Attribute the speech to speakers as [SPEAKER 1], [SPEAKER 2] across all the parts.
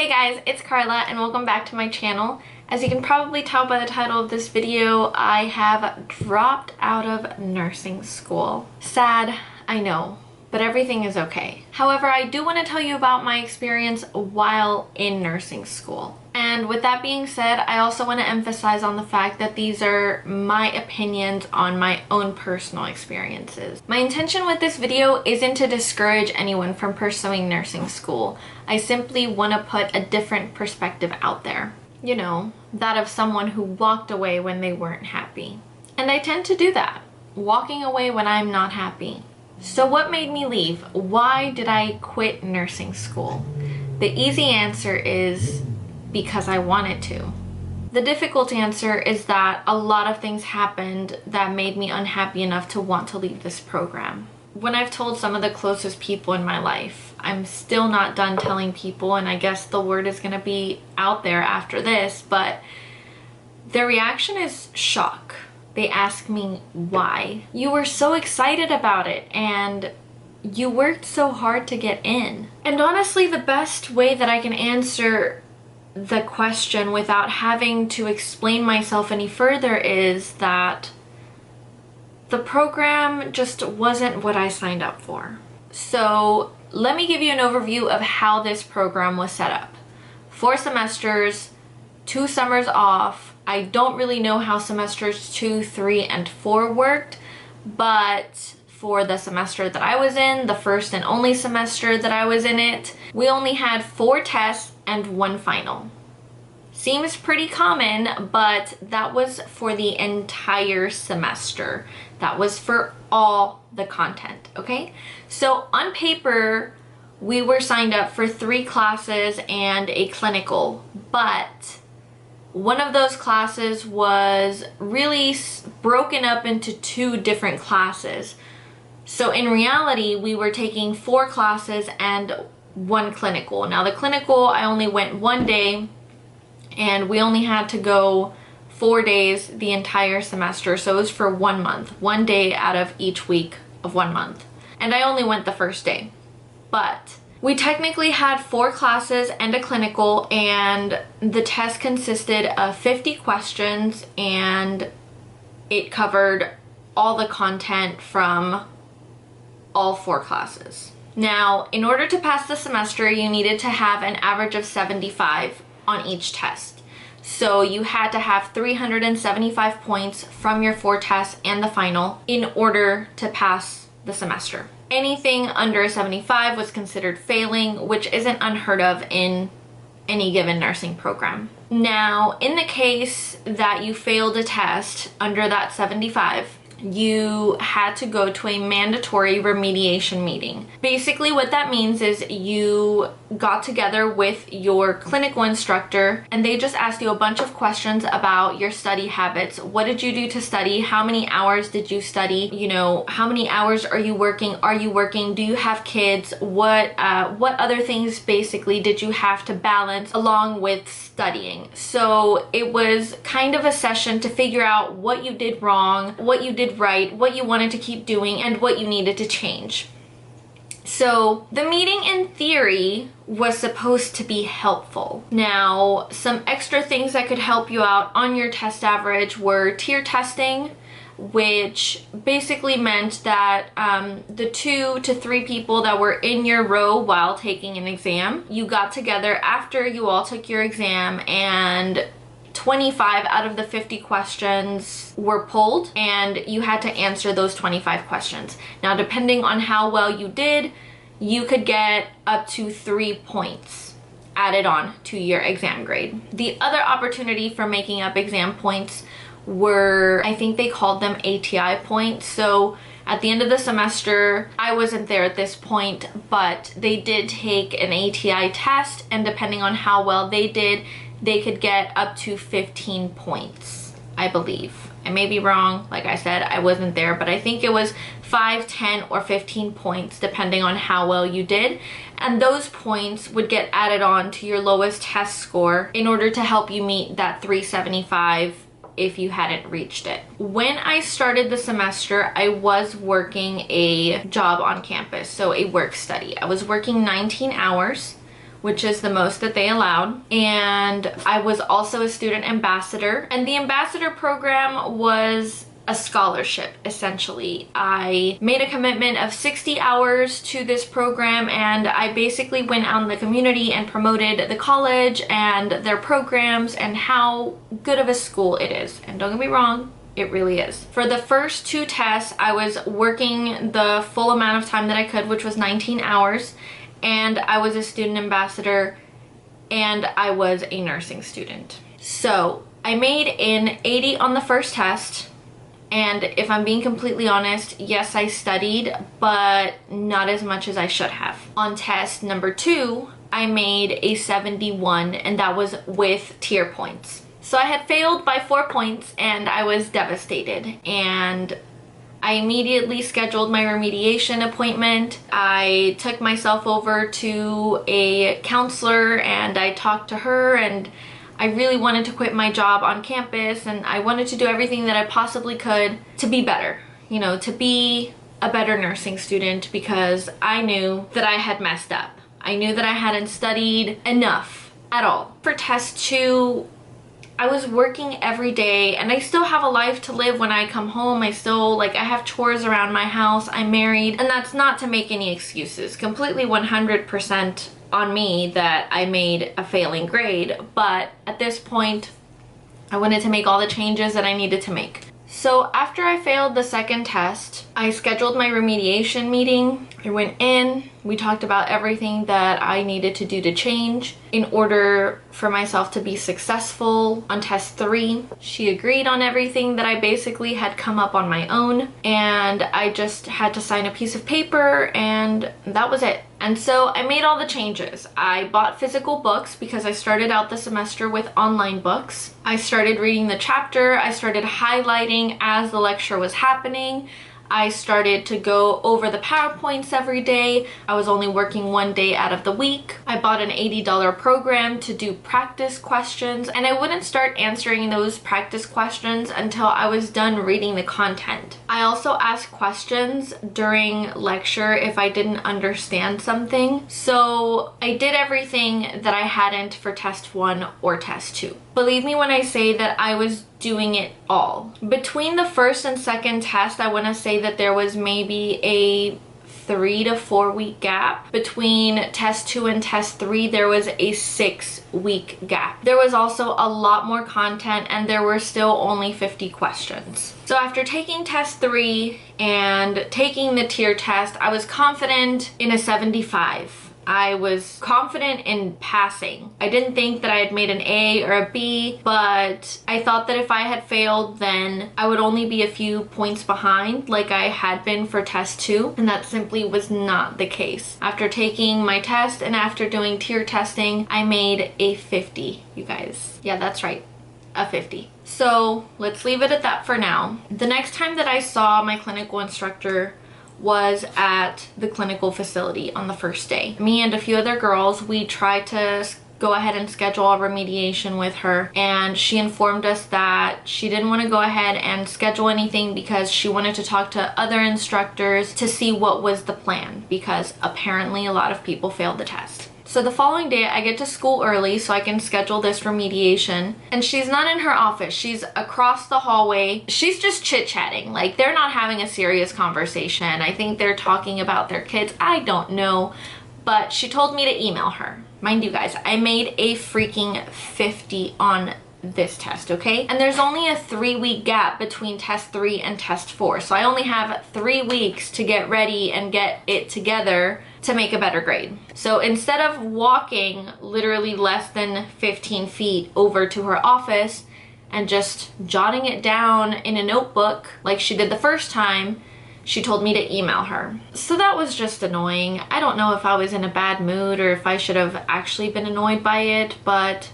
[SPEAKER 1] Hey guys, it's Carla and welcome back to my channel. As you can probably tell by the title of this video, I have dropped out of nursing school. Sad, I know, but everything is okay. However, I do want to tell you about my experience while in nursing school. And with that being said, I also want to emphasize on the fact that these are my opinions on my own personal experiences. My intention with this video isn't to discourage anyone from pursuing nursing school. I simply want to put a different perspective out there. You know, that of someone who walked away when they weren't happy. And I tend to do that, walking away when I'm not happy. So what made me leave? Why did I quit nursing school? The easy answer is because I wanted to. The difficult answer is that a lot of things happened that made me unhappy enough to want to leave this program. When I've told some of the closest people in my life, I'm still not done telling people, and I guess the word is gonna be out there after this, but their reaction is shock. They ask me why. You were so excited about it and you worked so hard to get in. And honestly, the best way that I can answer the question without having to explain myself any further is that the program just wasn't what I signed up for. So let me give you an overview of how this program was set up. 4 semesters, 2 summers off. I don't really know how semesters 2, 3, and 4 worked, but for the semester that I was in, the first and only semester that I was in it, we only had 4 tests and 1 final. Seems pretty common, but that was for the entire semester. That was for all the content, okay? So on paper, we were signed up for 3 classes and a clinical, but one of those classes was really broken up into 2 different classes. So in reality, we were taking 4 classes and 1 clinical. Now the clinical, I only went 1 day, and we only had to go 4 days the entire semester. So it was for 1 month, 1 day out of each week of 1 month. And I only went the first day. But we technically had 4 classes and a clinical, and the test consisted of 50 questions, and it covered all the content from all 4 classes. Now, in order to pass the semester, you needed to have an average of 75 on each test. So you had to have 375 points from your 4 tests and the final in order to pass the semester. Anything under a 75 was considered failing, which isn't unheard of in any given nursing program. Now, in the case that you failed a test under that 75, you had to go to a mandatory remediation meeting. Basically what that means is you got together with your clinical instructor and they just asked you a bunch of questions about your study habits. What did you do to study? How many hours did you study? You know, how many hours are you working? Are you working? Do you have kids? What other things basically did you have to balance along with studying? So it was kind of a session to figure out what you did wrong, what you did right, what you wanted to keep doing, and what you needed to change. So the meeting in theory was supposed to be helpful. Now, some extra things that could help you out on your test average were tier testing, which basically meant that the 2 to 3 people that were in your row while taking an exam, you got together after you all took your exam, and 25 out of the 50 questions were pulled and you had to answer those 25 questions. Now, depending on how well you did, you could get up to 3 points added on to your exam grade. The other opportunity for making up exam points were, I think they called them ATI points. So at the end of the semester, I wasn't there at this point, but they did take an ATI test, and depending on how well they did, they could get up to 15 points, I believe. I may be wrong. Like I said, I wasn't there, but I think it was 5, 10, or 15 points depending on how well you did. And those points would get added on to your lowest test score in order to help you meet that 375 if you hadn't reached it. When I started the semester, I was working a job on campus, so a work study. I was working 19 hours which is the most that they allowed. And I was also a student ambassador, and the ambassador program was a scholarship, essentially. I made a commitment of 60 hours to this program, and I basically went out in the community and promoted the college and their programs and how good of a school it is. And don't get me wrong, it really is. For the first 2 tests, I was working the full amount of time that I could, which was 19 hours, and I was a student ambassador, and I was a nursing student. So I made an 80 on the first test. And if I'm being completely honest, yes, I studied, but not as much as I should have. On test number 2, I made a 71, and that was with tier points. So I had failed by 4 points, and I was devastated. And I immediately scheduled my remediation appointment. I took myself over to a counselor, and I talked to her, and I really wanted to quit my job on campus, and I wanted to do everything that I possibly could to be better, you know, to be a better nursing student, because I knew that I had messed up. I knew that I hadn't studied enough at all. For test 2, I was working every day, and I still have a life to live when I come home. I have chores around my house. I'm married, and that's not to make any excuses. Completely 100% on me that I made a failing grade, but at this point, I wanted to make all the changes that I needed to make. So after I failed the second test, I scheduled my remediation meeting. I went in, we talked about everything that I needed to do to change in order for myself to be successful on test 3. She agreed on everything that I basically had come up on my own, and I just had to sign a piece of paper, and that was it. And so I made all the changes. I bought physical books because I started out the semester with online books. I started reading the chapter. I started highlighting as the lecture was happening. I started to go over the PowerPoints every day. I was only working 1 day out of the week. I bought an $80 program to do practice questions, and I wouldn't start answering those practice questions until I was done reading the content. I also asked questions during lecture if I didn't understand something. So I did everything that I hadn't for test 1 or test 2. Believe me when I say that I was doing it all. Between the first and second test, I want to say that there was maybe a 3 to 4 week gap. Between test 2 and test 3, there was a 6-week gap. There was also a lot more content, and there were still only 50 questions. So after taking test 3 and taking the tier test, I was confident in a 75. I was confident in passing. I didn't think that I had made an A or a B, but I thought that if I had failed, then I would only be a few points behind like I had been for test 2, and that simply was not the case. After taking my test and after doing tier testing, I made a 50, you guys. Yeah, that's right, a 50. So let's leave it at that for now. The next time that I saw my clinical instructor was at the clinical facility on the first day. Me and a few other girls, we tried to go ahead and schedule a remediation with her, and she informed us that she didn't want to go ahead and schedule anything because she wanted to talk to other instructors to see what was the plan, because apparently a lot of people failed the test. So the following day, I get to school early so I can schedule this remediation. And she's not in her office. She's across the hallway. She's just chit-chatting. Like, they're not having a serious conversation. I think they're talking about their kids. I don't know. But she told me to email her. Mind you guys, I made a freaking 50 on this test, okay? And there's only a 3-week gap between test 3 and test 4. So I only have 3 weeks to get ready and get it together to make a better grade. So instead of walking literally less than 15 feet over to her office and just jotting it down in a notebook like she did the first time, she told me to email her. So that was just annoying. I don't know if I was in a bad mood or if I should have actually been annoyed by it, but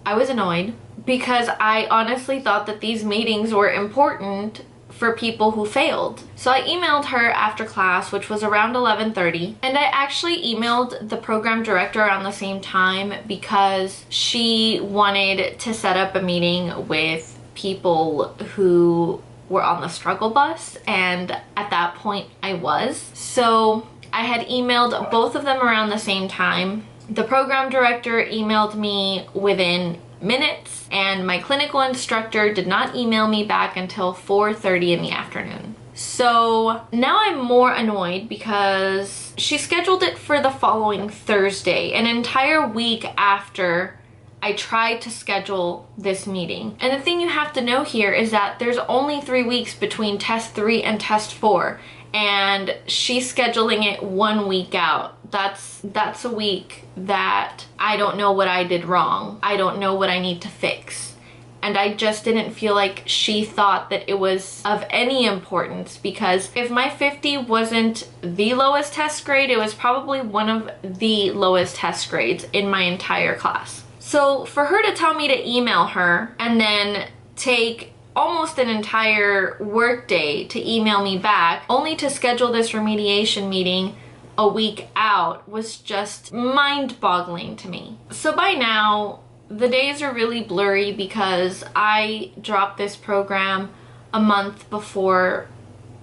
[SPEAKER 1] I was annoyed because I honestly thought that these meetings were important for people who failed. So I emailed her after class, which was around 11:30, and I actually emailed the program director around the same time because she wanted to set up a meeting with people who were on the struggle bus, and at that point I was. So I had emailed both of them around the same time. The program director emailed me within minutes, and my clinical instructor did not email me back until 4:30 in the afternoon. So now I'm more annoyed because she scheduled it for the following Thursday, an entire week after I tried to schedule this meeting. And the thing you have to know here is that there's only 3 weeks between test 3 and test 4, and she's scheduling it 1 week out. That's a week that I don't know what I did wrong. I don't know what I need to fix. And I just didn't feel like she thought that it was of any importance, because if my 50 wasn't the lowest test grade, it was probably one of the lowest test grades in my entire class. So for her to tell me to email her and then take almost an entire work day to email me back, only to schedule this remediation meeting a week out, was just mind-boggling to me. So by now, the days are really blurry because I dropped this program a month before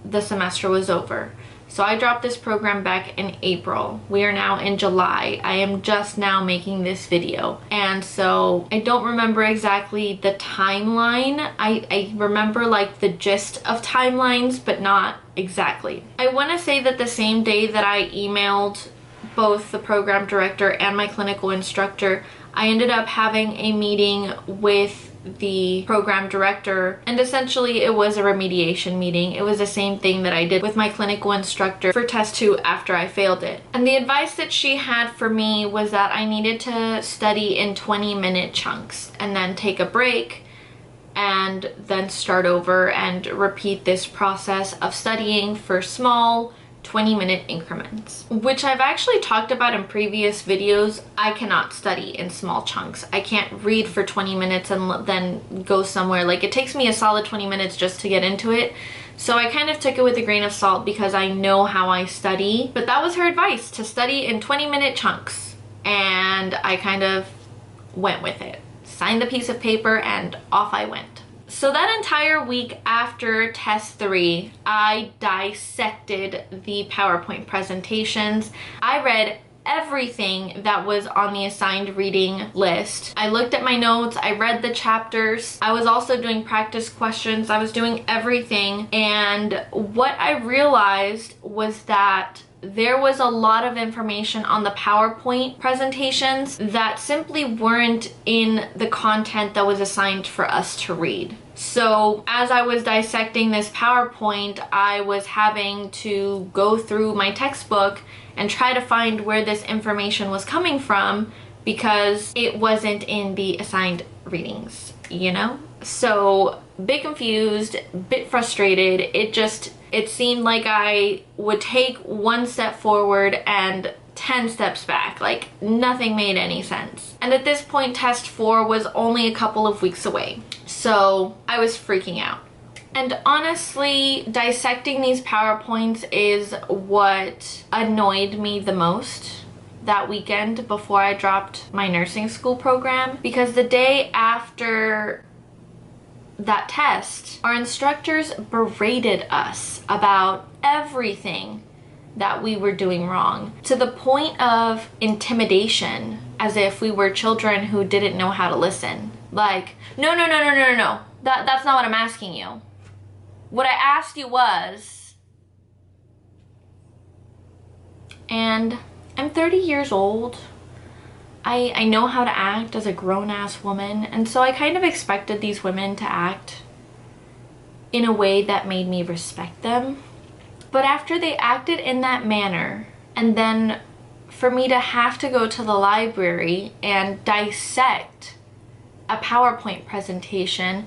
[SPEAKER 1] the semester was over. So I dropped this program back in April. We are now in July. I am just now making this video. And so I don't remember exactly the timeline. I remember like the gist of timelines, but not exactly. I want to say that the same day that I emailed both the program director and my clinical instructor, I ended up having a meeting with the program director, and essentially it was a remediation meeting. It was the same thing that I did with my clinical instructor for test 2 after I failed it. And the advice that she had for me was that I needed to study in 20-minute chunks and then take a break and then start over and repeat this process of studying for small 20-minute increments, which I've actually talked about in previous videos. I cannot study in small chunks. I can't read for 20 minutes and then go somewhere. Like, it takes me a solid 20 minutes just to get into it. So I kind of took it with a grain of salt because I know how I study. But that was her advice, to study in 20-minute chunks. And I kind of went with it. Signed the piece of paper and off I went. So that entire week after test 3, I dissected the PowerPoint presentations. I read everything that was on the assigned reading list. I looked at my notes, I read the chapters, I was also doing practice questions, I was doing everything. And what I realized was that there was a lot of information on the PowerPoint presentations that simply weren't in the content that was assigned for us to read. So as I was dissecting this PowerPoint, I was having to go through my textbook and try to find where this information was coming from, because it wasn't in the assigned readings, you know? So bit confused, bit frustrated. It seemed like I would take one step forward and 10 steps back. Like, nothing made any sense. And at this point, test 4 was only a couple of weeks away. So I was freaking out. And honestly, dissecting these PowerPoints is what annoyed me the most that weekend before I dropped my nursing school program, because the day after that test, our instructors berated us about everything that we were doing wrong, to the point of intimidation, as if we were children who didn't know how to listen. Like, no, that's not what I'm asking you. What I asked you was... And I'm 30 years old. I know how to act as a grown-ass woman, and so I kind of expected these women to act in a way that made me respect them. But after they acted in that manner, and then for me to have to go to the library and dissect a PowerPoint presentation,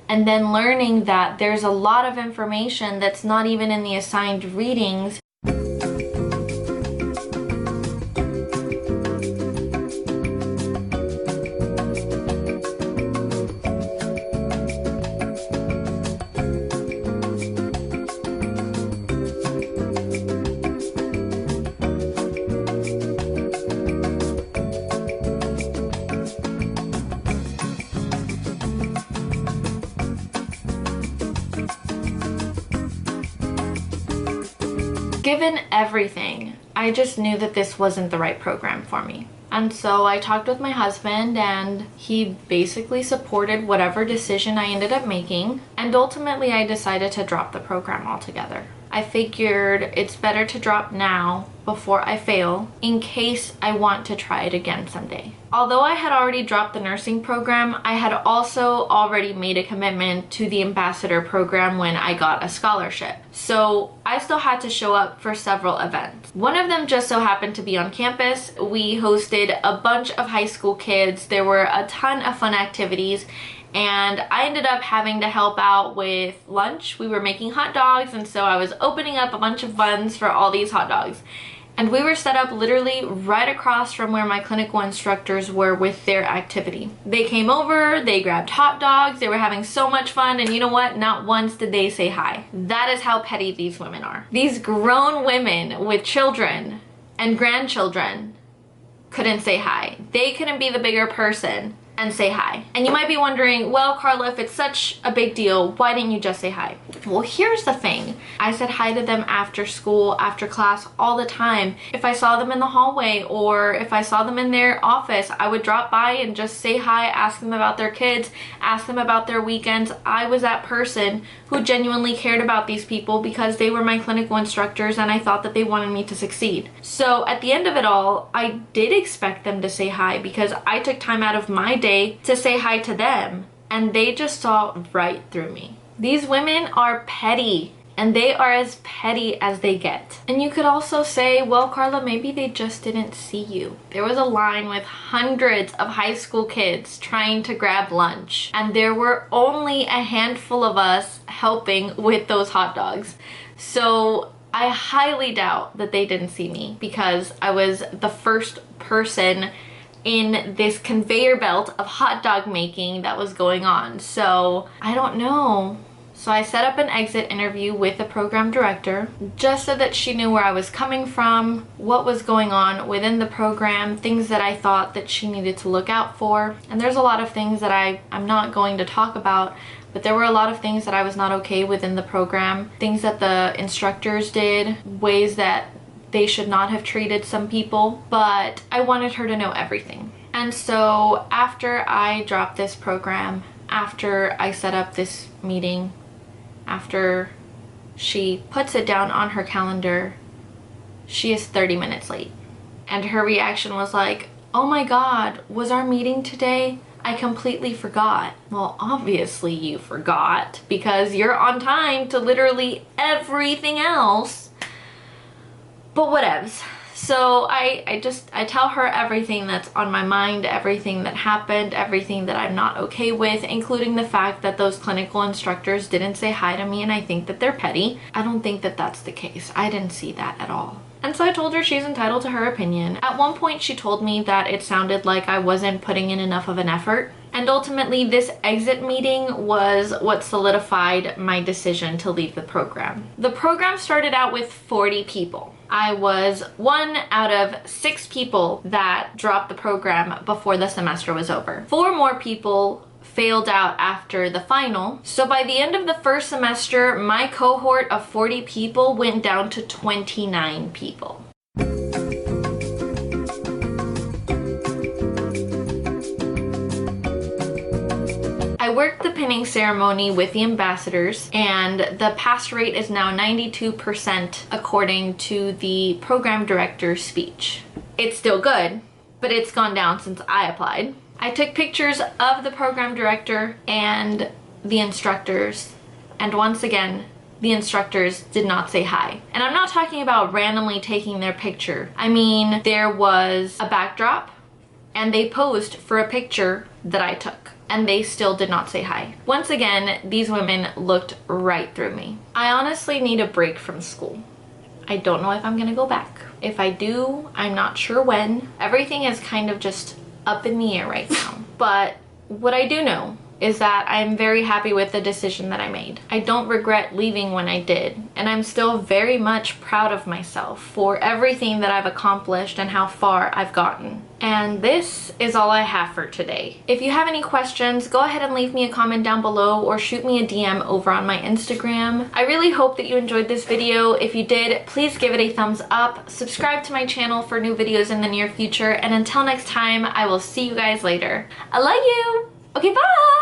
[SPEAKER 1] and then learning that there's a lot of information that's not even in the assigned readings. Given everything, I just knew that this wasn't the right program for me. And so I talked with my husband and he basically supported whatever decision I ended up making. And ultimately I decided to drop the program altogether. I figured it's better to drop now before I fail in case I want to try it again someday. Although I had already dropped the nursing program, I had also already made a commitment to the ambassador program when I got a scholarship. So I still had to show up for several events. One of them just so happened to be on campus. We hosted a bunch of high school kids. There were a ton of fun activities. And I ended up having to help out with lunch. We were making hot dogs, and so I was opening up a bunch of buns for all these hot dogs. And we were set up literally right across from where my clinical instructors were with their activity. They came over, they grabbed hot dogs, they were having so much fun, and you know what? Not once did they say hi. That is how petty these women are. These grown women with children and grandchildren couldn't say hi. They couldn't be the bigger person and say hi. And you might be wondering, well, Carla, if it's such a big deal, why didn't you just say hi? Well, here's the thing. I said hi to them after school, after class, all the time. If I saw them in the hallway or if I saw them in their office, I would drop by and just say hi, ask them about their kids, ask them about their weekends. I was that person who genuinely cared about these people because they were my clinical instructors and I thought that they wanted me to succeed. So at the end of it all, I did expect them to say hi because I took time out of my day to say hi to them, and they just saw right through me. These women are petty, and they are as petty as they get. And you could also say, well, Carla, maybe they just didn't see you. There was a line with hundreds of high school kids trying to grab lunch, and there were only a handful of us helping with those hot dogs. So I highly doubt that they didn't see me because I was the first person in this conveyor belt of hot dog making that was going on. So I don't know. So I set up an exit interview with the program director just so that she knew where I was coming from, what was going on within the program, things that I thought that she needed to look out for. And there's a lot of things that I'm not going to talk about, but there were a lot of things that I was not okay within the program, things that the instructors did, ways that they should not have treated some people, but I wanted her to know everything. And so after I dropped this program, after I set up this meeting, after she puts it down on her calendar, she is 30 minutes late. And her reaction was like, oh my God, was our meeting today? I completely forgot. Well, obviously you forgot because you're on time to literally everything else. But whatevs. So I tell her everything that's on my mind, everything that happened, everything that I'm not okay with, including the fact that those clinical instructors didn't say hi to me and I think that they're petty. I don't think that that's the case. I didn't see that at all. And so I told her she's entitled to her opinion. At one point she told me that it sounded like I wasn't putting in enough of an effort. And ultimately this exit meeting was what solidified my decision to leave the program. The program started out with 40 people. I was one out of 6 people that dropped the program before the semester was over. 4 more people failed out after the final. So by the end of the first semester, my cohort of 40 people went down to 29 people. I worked the pinning ceremony with the ambassadors, and the pass rate is now 92% according to the program director's speech. It's still good, but it's gone down since I applied. I took pictures of the program director and the instructors, and once again, the instructors did not say hi. And I'm not talking about randomly taking their picture. I mean, there was a backdrop, and they posed for a picture that I took, and they still did not say hi. Once again, these women looked right through me. I honestly need a break from school. I don't know if I'm gonna go back. If I do, I'm not sure when. Everything is kind of just up in the air right now. But what I do know is that I'm very happy with the decision that I made. I don't regret leaving when I did, and I'm still very much proud of myself for everything that I've accomplished and how far I've gotten. And this is all I have for today. If you have any questions, go ahead and leave me a comment down below or shoot me a DM over on my Instagram. I really hope that you enjoyed this video. If you did, please give it a thumbs up, subscribe to my channel for new videos in the near future, and until next time, I will see you guys later. I love you! Okay, bye!